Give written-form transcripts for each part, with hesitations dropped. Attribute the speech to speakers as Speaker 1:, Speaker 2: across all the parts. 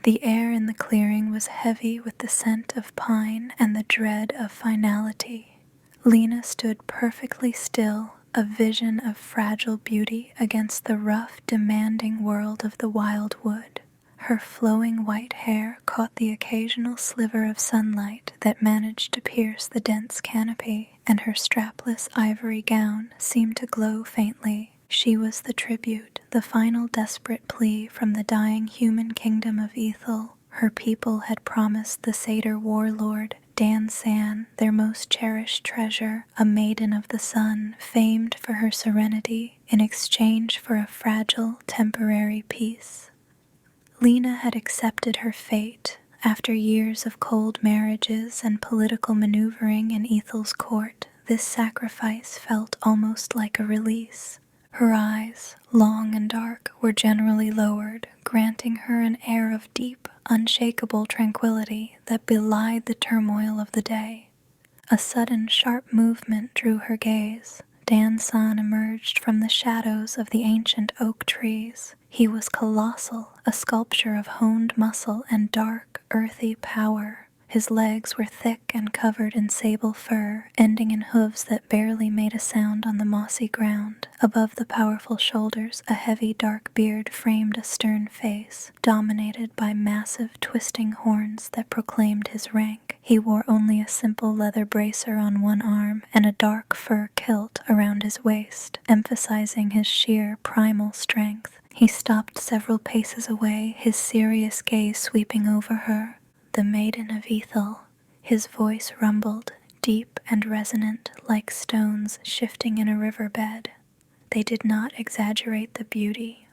Speaker 1: The air in the clearing was heavy with the scent of pine and the dread of finality. Lena stood perfectly still, a vision of fragile beauty against the rough, demanding world of the wildwood. Her flowing white hair caught the occasional sliver of sunlight that managed to pierce the dense canopy, and her strapless ivory gown seemed to glow faintly. She was the tribute, the final desperate plea from the dying human kingdom of Ethel. Her people had promised the Satyr Warlord, Dan San, their most cherished treasure, a maiden of the sun, famed for her serenity, in exchange for a fragile, temporary peace. Lena had accepted her fate. After years of cold marriages and political maneuvering in Ethel's court, this sacrifice felt almost like a release. Her eyes, long and dark, were generally lowered, granting her an air of deep, unshakable tranquility that belied the turmoil of the day. A sudden, sharp movement drew her gaze. Dan San emerged from the shadows of the ancient oak trees. He was colossal, a sculpture of honed muscle and dark, earthy power. His legs were thick and covered in sable fur, ending in hooves that barely made a sound on the mossy ground. Above the powerful shoulders, a heavy dark beard framed a stern face, dominated by massive twisting horns that proclaimed his rank. He wore only a simple leather bracer on one arm and a dark fur kilt around his waist, emphasizing his sheer primal strength. He stopped several paces away, his serious gaze sweeping over her. The maiden of Ethel. His voice rumbled, deep and resonant, like stones shifting in a riverbed. They did not exaggerate the beauty.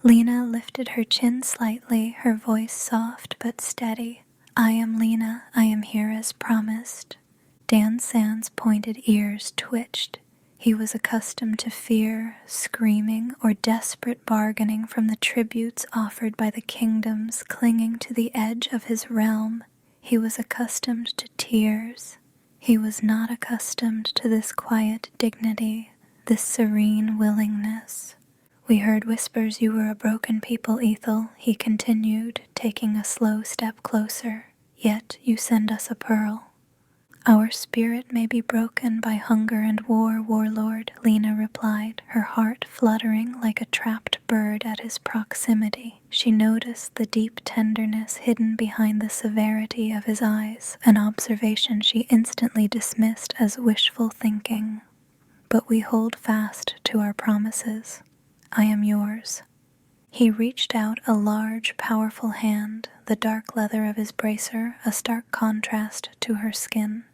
Speaker 1: Lena lifted her chin slightly, her voice soft but steady. "I am Lena. I am here as promised." Dan San's pointed ears twitched. He was accustomed to fear, screaming, or desperate bargaining from the tributes offered by the kingdoms clinging to the edge of his realm. He was accustomed to tears. He was not accustomed to this quiet dignity, this serene willingness. "We heard whispers you were a broken people, Ethel," he continued, taking a slow step closer. "Yet you send us a pearl." "Our spirit may be broken by hunger and war, Warlord," Lena replied, her heart fluttering like a trapped bird at his proximity. She noticed the deep tenderness hidden behind the severity of his eyes, an observation she instantly dismissed as wishful thinking. "But we hold fast to our promises. I am yours." He reached out a large, powerful hand, the dark leather of his bracer a stark contrast to her skin.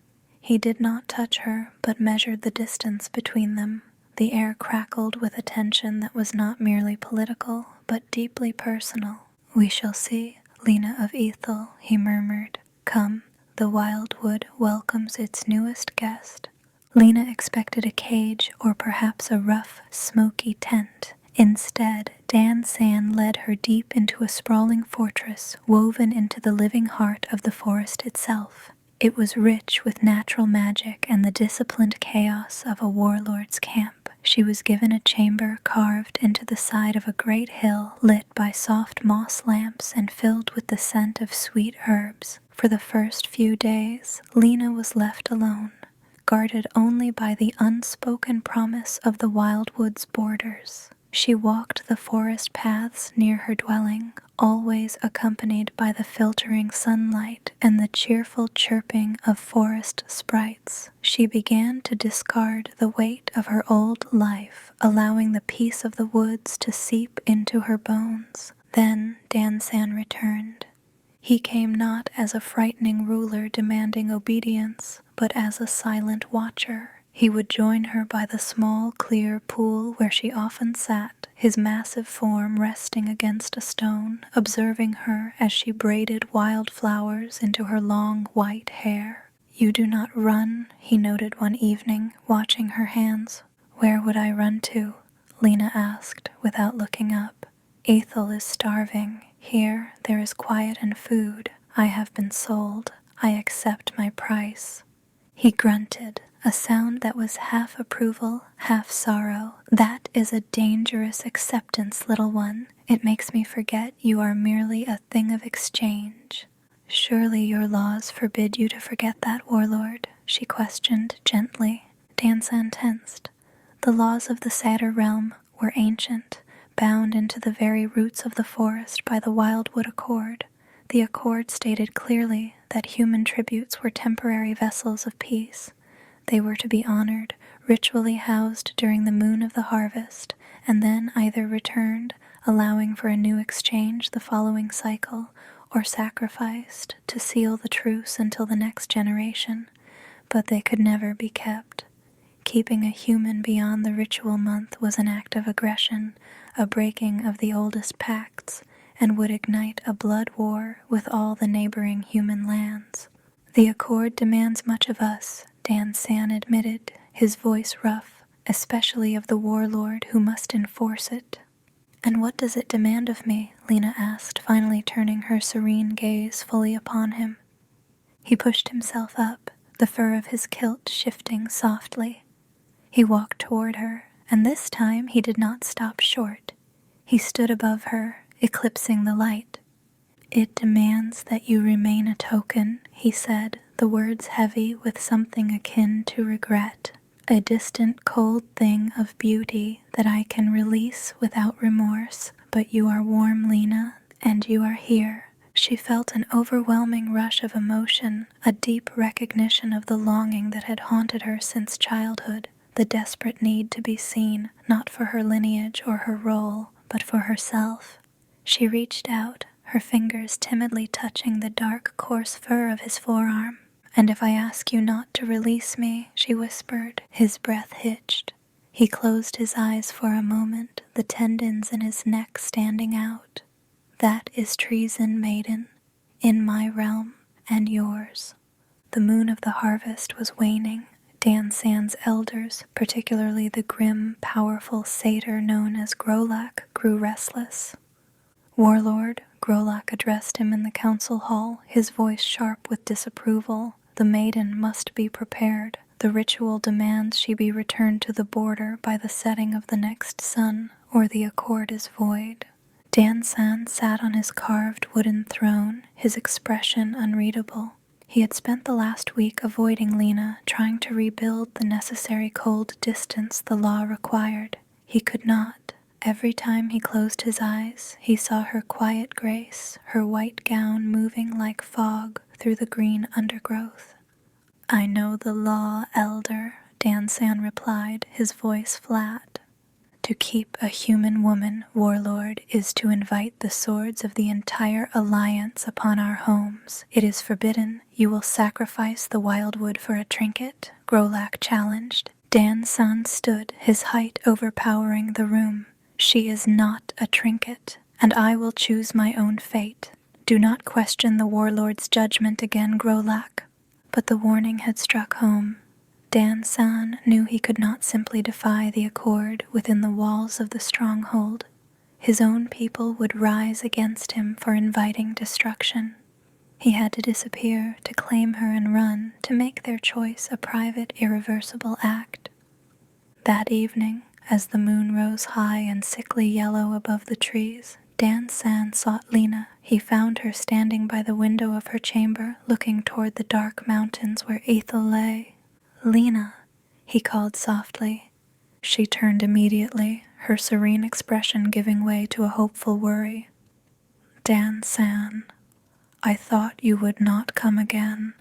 Speaker 1: He did not touch her, but measured the distance between them. The air crackled with a tension that was not merely political, but deeply personal. "We shall see, Lena of Ethel," he murmured. "Come, the wildwood welcomes its newest guest." Lena expected a cage or perhaps a rough, smoky tent. Instead, Dan San led her deep into a sprawling fortress woven into the living heart of the forest itself. It was rich with natural magic and the disciplined chaos of a warlord's camp. She was given a chamber carved into the side of a great hill, lit by soft moss lamps and filled with the scent of sweet herbs. For the first few days, Lena was left alone, guarded only by the unspoken promise of the wildwood's borders. She walked the forest paths near her dwelling, always accompanied by the filtering sunlight and the cheerful chirping of forest sprites. She began to discard the weight of her old life, allowing the peace of the woods to seep into her bones. Then Dan San returned. He came not as a frightening ruler demanding obedience, but as a silent watcher. He would join her by the small, clear pool where she often sat, his massive form resting against a stone, observing her as she braided wildflowers into her long white hair. "You do not run," he noted one evening, watching her hands. "Where would I run to?" Lena asked, without looking up. "Ethel is starving. Here there is quiet and food. I have been sold. I accept my price." He grunted, a sound that was half approval, half sorrow. "That is a dangerous acceptance, little one. It makes me forget you are merely a thing of exchange." "Surely your laws forbid you to forget that, Warlord?" she questioned gently. Dansan tensed. The laws of the Satyr realm were ancient, bound into the very roots of the forest by the Wildwood Accord. The Accord stated clearly that human tributes were temporary vessels of peace. They were to be honored, ritually housed during the moon of the harvest, and then either returned, allowing for a new exchange the following cycle, or sacrificed to seal the truce until the next generation. But they could never be kept. Keeping a human beyond the ritual month was an act of aggression, a breaking of the oldest pacts, and would ignite a blood war with all the neighboring human lands. "The Accord demands much of us," Dansan admitted, his voice rough, "especially of the Warlord who must enforce it." "And what does it demand of me?" Lena asked, finally turning her serene gaze fully upon him. He pushed himself up, the fur of his kilt shifting softly. He walked toward her, and this time he did not stop short. He stood above her, eclipsing the light. "It demands that you remain a token," he said, the words heavy with something akin to regret. "A distant, cold thing of beauty that I can release without remorse. But you are warm, Lena, and you are here." She felt an overwhelming rush of emotion, a deep recognition of the longing that had haunted her since childhood, the desperate need to be seen, not for her lineage or her role, but for herself. She reached out, her fingers timidly touching the dark, coarse fur of his forearm. "And if I ask you not to release me," she whispered, his breath hitched. He closed his eyes for a moment, the tendons in his neck standing out. "That is treason, maiden, in my realm and yours." The moon of the harvest was waning. Dansan's elders, particularly the grim, powerful satyr known as Grolak, grew restless. "Warlord," Grolak addressed him in the council hall, his voice sharp with disapproval, "the maiden must be prepared. The ritual demands she be returned to the border by the setting of the next sun, or the accord is void." Dansan sat on his carved wooden throne, his expression unreadable. He had spent the last week avoiding Lena, trying to rebuild the necessary cold distance the law required. He could not. Every time he closed his eyes, he saw her quiet grace, her white gown moving like fog through the green undergrowth. "I know the law, Elder," Dansan replied, his voice flat. "To keep a human woman, Warlord, is to invite the swords of the entire alliance upon our homes. It is forbidden. You will sacrifice the wildwood for a trinket?" Grolak challenged. Dansan stood, his height overpowering the room. "She is not a trinket, and I will choose my own fate. Do not question the Warlord's judgment again, Grolak." But the warning had struck home. Dansan knew he could not simply defy the accord within the walls of the stronghold. His own people would rise against him for inviting destruction. He had to disappear, to claim her and run, to make their choice a private, irreversible act. That evening, as the moon rose high and sickly yellow above the trees, Dansan sought Lena. He found her standing by the window of her chamber, looking toward the dark mountains where Ethel lay. "Lena," he called softly. She turned immediately, her serene expression giving way to a hopeful worry. "Dansan, I thought you would not come again."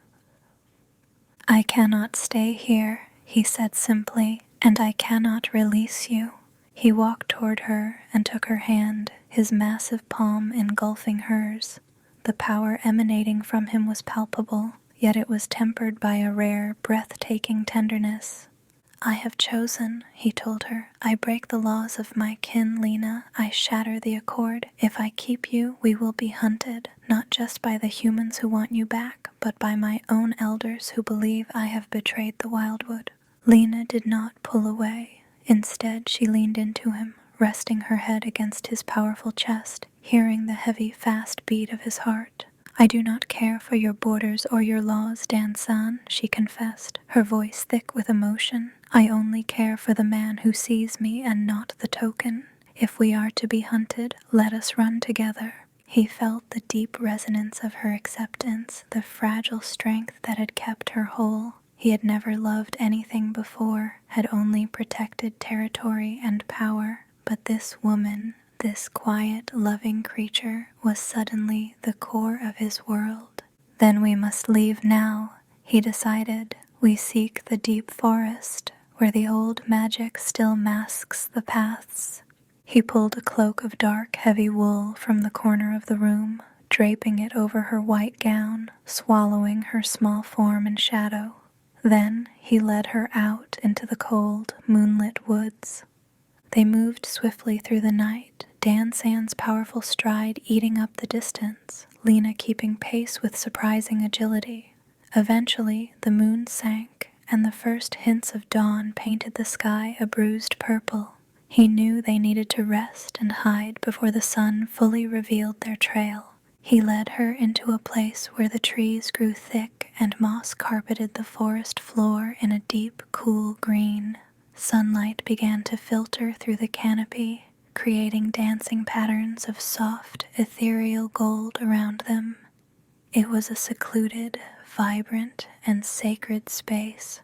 Speaker 1: "I cannot stay here," he said simply, "and I cannot release you." He walked toward her and took her hand, his massive palm engulfing hers. The power emanating from him was palpable, yet it was tempered by a rare, breathtaking tenderness. "I have chosen," he told her. "I break the laws of my kin, Lena. I shatter the accord. If I keep you, we will be hunted, not just by the humans who want you back, but by my own elders who believe I have betrayed the Wildwood." Lena did not pull away. Instead, she leaned into him, resting her head against his powerful chest, hearing the heavy, fast beat of his heart. I do not care for your borders or your laws, Dan-san, she confessed, her voice thick with emotion. I only care for the man who sees me and not the token. If we are to be hunted, let us run together. He felt the deep resonance of her acceptance, the fragile strength that had kept her whole. He had never loved anything before, had only protected territory and power. But this woman, this quiet, loving creature, was suddenly the core of his world. Then we must leave now, he decided. We seek the deep forest, where the old magic still masks the paths. He pulled a cloak of dark, heavy wool from the corner of the room, draping it over her white gown, swallowing her small form in shadow. Then he led her out into the cold, moonlit woods. They moved swiftly through the night, Dan-san's powerful stride eating up the distance, Lena keeping pace with surprising agility. Eventually, the moon sank, and the first hints of dawn painted the sky a bruised purple. He knew they needed to rest and hide before the sun fully revealed their trail. He led her into a place where the trees grew thick and moss carpeted the forest floor in a deep, cool green. Sunlight began to filter through the canopy, creating dancing patterns of soft, ethereal gold around them. It was a secluded, vibrant, and sacred space.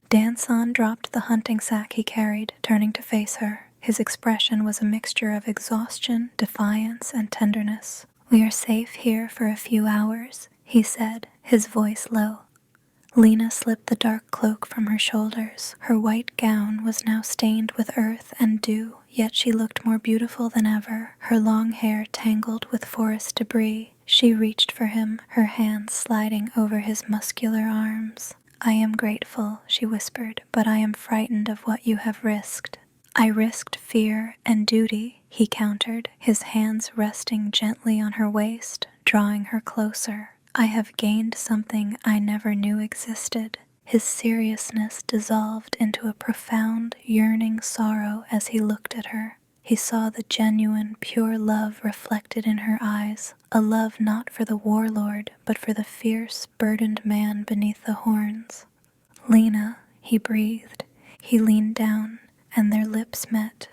Speaker 1: Dan-san dropped the hunting sack he carried, turning to face her. His expression was a mixture of exhaustion, defiance, and tenderness. We are safe here for a few hours, he said, his voice low. Lena slipped the dark cloak from her shoulders. Her white gown was now stained with earth and dew, yet she looked more beautiful than ever, her long hair tangled with forest debris. She reached for him, her hands sliding over his muscular arms. I am grateful, she whispered, but I am frightened of what you have risked. I risked fear and duty, he countered, his hands resting gently on her waist, drawing her closer. I have gained something I never knew existed. His seriousness dissolved into a profound, yearning sorrow as he looked at her. He saw the genuine, pure love reflected in her eyes, a love not for the warlord, but for the fierce, burdened man beneath the horns. Lena, he breathed. He leaned down, and their lips met.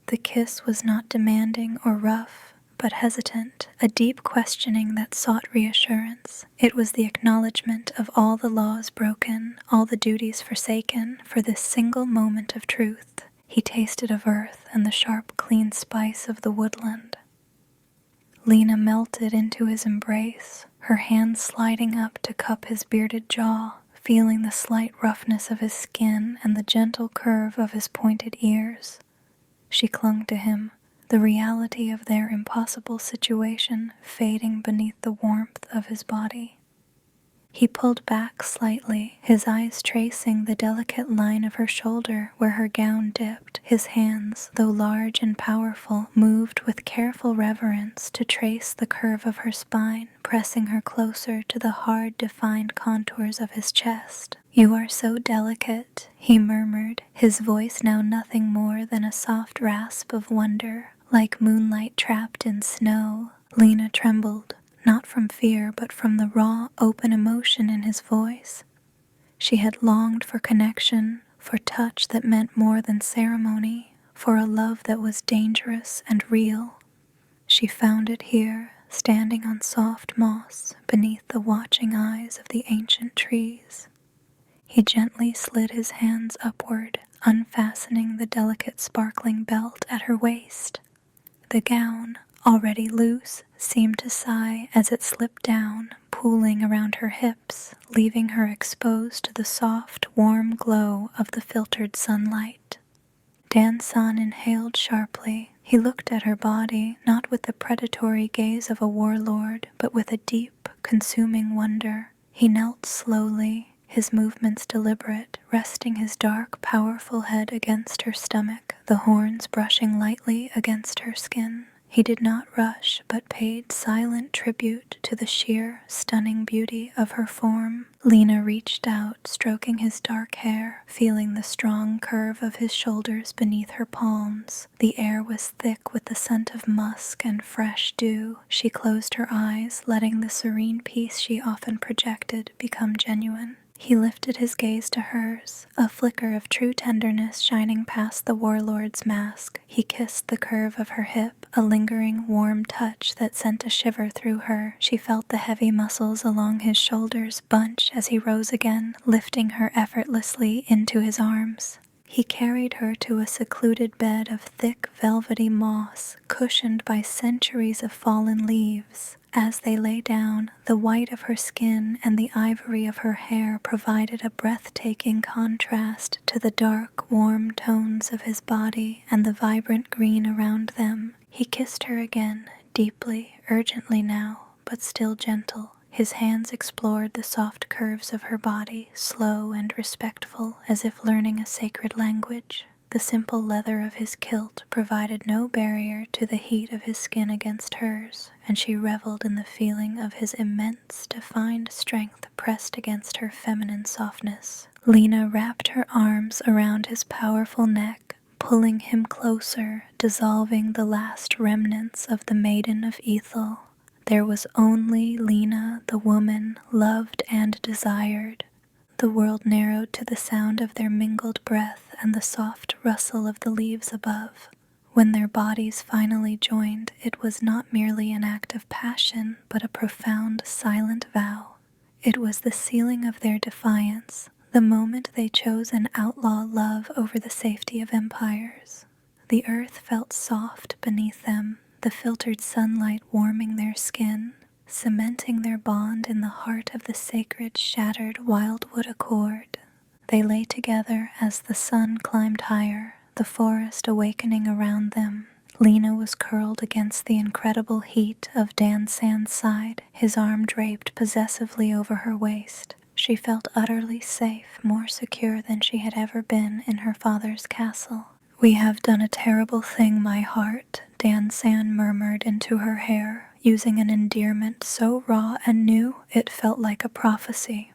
Speaker 1: The kiss was not demanding or rough, but hesitant, a deep questioning that sought reassurance. It was the acknowledgement of all the laws broken, all the duties forsaken, for this single moment of truth. He tasted of earth and the sharp, clean spice of the woodland. Lena melted into his embrace, her hands sliding up to cup his bearded jaw, feeling the slight roughness of his skin and the gentle curve of his pointed ears. She clung to him, the reality of their impossible situation fading beneath the warmth of his body. He pulled back slightly, his eyes tracing the delicate line of her shoulder where her gown dipped. His hands, though large and powerful, moved with careful reverence to trace the curve of her spine, pressing her closer to the hard, defined contours of his chest. You are so delicate, he murmured, his voice now nothing more than a soft rasp of wonder, like moonlight trapped in snow. Lena trembled. Not from fear, but from the raw, open emotion in his voice. She had longed for connection, for touch that meant more than ceremony, for a love that was dangerous and real. She found it here, standing on soft moss, beneath the watching eyes of the ancient trees. He gently slid his hands upward, unfastening the delicate sparkling belt at her waist. The gown, already loose, seemed to sigh as it slipped down, pooling around her hips, leaving her exposed to the soft, warm glow of the filtered sunlight. Dan-san inhaled sharply. He looked at her body, not with the predatory gaze of a warlord, but with a deep, consuming wonder. He knelt slowly, his movements deliberate, resting his dark, powerful head against her stomach, the horns brushing lightly against her skin. He did not rush, but paid silent tribute to the sheer, stunning beauty of her form. Lena reached out, stroking his dark hair, feeling the strong curve of his shoulders beneath her palms. The air was thick with the scent of musk and fresh dew. She closed her eyes, letting the serene peace she often projected become genuine. He lifted his gaze to hers, a flicker of true tenderness shining past the warlord's mask. He kissed the curve of her hip, a lingering, warm touch that sent a shiver through her. She felt the heavy muscles along his shoulders bunch as he rose again, lifting her effortlessly into his arms. He carried her to a secluded bed of thick, velvety moss, cushioned by centuries of fallen leaves. As they lay down, the white of her skin and the ivory of her hair provided a breathtaking contrast to the dark, warm tones of his body and the vibrant green around them. He kissed her again, deeply, urgently now, but still gentle. His hands explored the soft curves of her body, slow and respectful, as if learning a sacred language. The simple leather of his kilt provided no barrier to the heat of his skin against hers, and she reveled in the feeling of his immense, defined strength pressed against her feminine softness. Lena wrapped her arms around his powerful neck, pulling him closer, dissolving the last remnants of the Maiden of Ethel. There was only Lena, the woman, loved and desired. The world narrowed to the sound of their mingled breath and the soft rustle of the leaves above. When their bodies finally joined, it was not merely an act of passion, but a profound, silent vow. It was the sealing of their defiance, the moment they chose an outlaw love over the safety of empires. The earth felt soft beneath them, the filtered sunlight warming their skin, cementing their bond in the heart of the sacred, shattered wildwood accord. They lay together as the sun climbed higher, the forest awakening around them. Lena was curled against the incredible heat of Dan San's side, his arm draped possessively over her waist. She felt utterly safe, more secure than she had ever been in her father's castle. "We have done a terrible thing, my heart," Dan San murmured into her hair, using an endearment so raw and new it felt like a prophecy.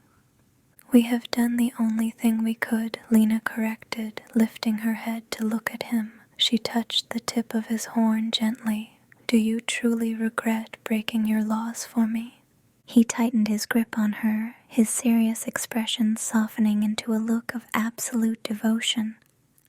Speaker 1: "We have done the only thing we could," Lena corrected, lifting her head to look at him. She touched the tip of his horn gently. "Do you truly regret breaking your laws for me?" He tightened his grip on her, his serious expression softening into a look of absolute devotion.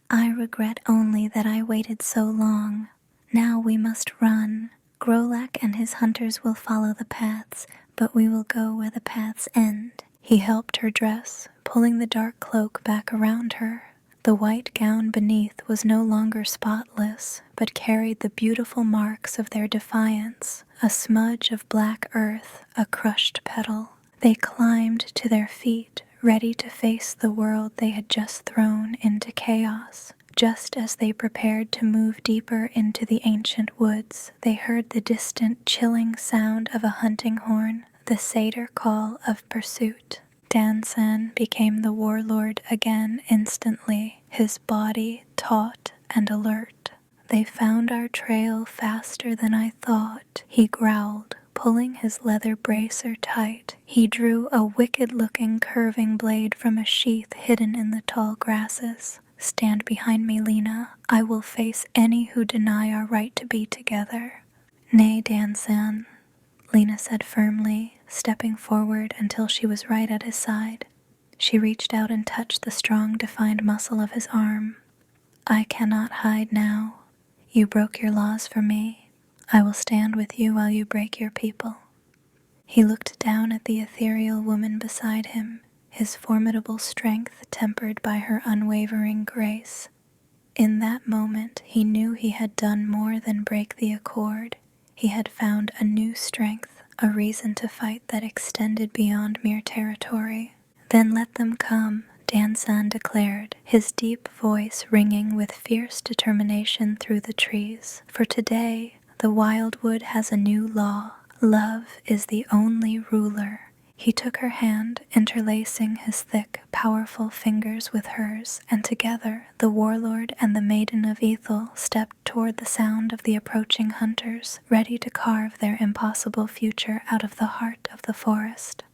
Speaker 1: "I regret only that I waited so long. Now we must run. Grolak and his hunters will follow the paths, but we will go where the paths end." He helped her dress, pulling the dark cloak back around her. The white gown beneath was no longer spotless, but carried the beautiful marks of their defiance, a smudge of black earth, a crushed petal. They climbed to their feet, ready to face the world they had just thrown into chaos. Just as they prepared to move deeper into the ancient woods, they heard the distant, chilling sound of a hunting horn, the Satyr call of pursuit. Dan San became the warlord again instantly, his body taut and alert. "They found our trail faster than I thought," he growled, pulling his leather bracer tight. He drew a wicked-looking curving blade from a sheath hidden in the tall grasses. "Stand behind me, Lena. I will face any who deny our right to be together." "Nay, Dan San," Lena said firmly, stepping forward until she was right at his side. She reached out and touched the strong, defined muscle of his arm. "I cannot hide now. You broke your laws for me. I will stand with you while you break your people." He looked down at the ethereal woman beside him, his formidable strength tempered by her unwavering grace. In that moment, he knew he had done more than break the accord. He had found a new strength, a reason to fight that extended beyond mere territory. "Then let them come," Dan San declared, his deep voice ringing with fierce determination through the trees. "For today, the wildwood has a new law. Love is the only ruler." He took her hand, interlacing his thick, powerful fingers with hers, and together the warlord and the maiden of Ethel stepped toward the sound of the approaching hunters, ready to carve their impossible future out of the heart of the forest.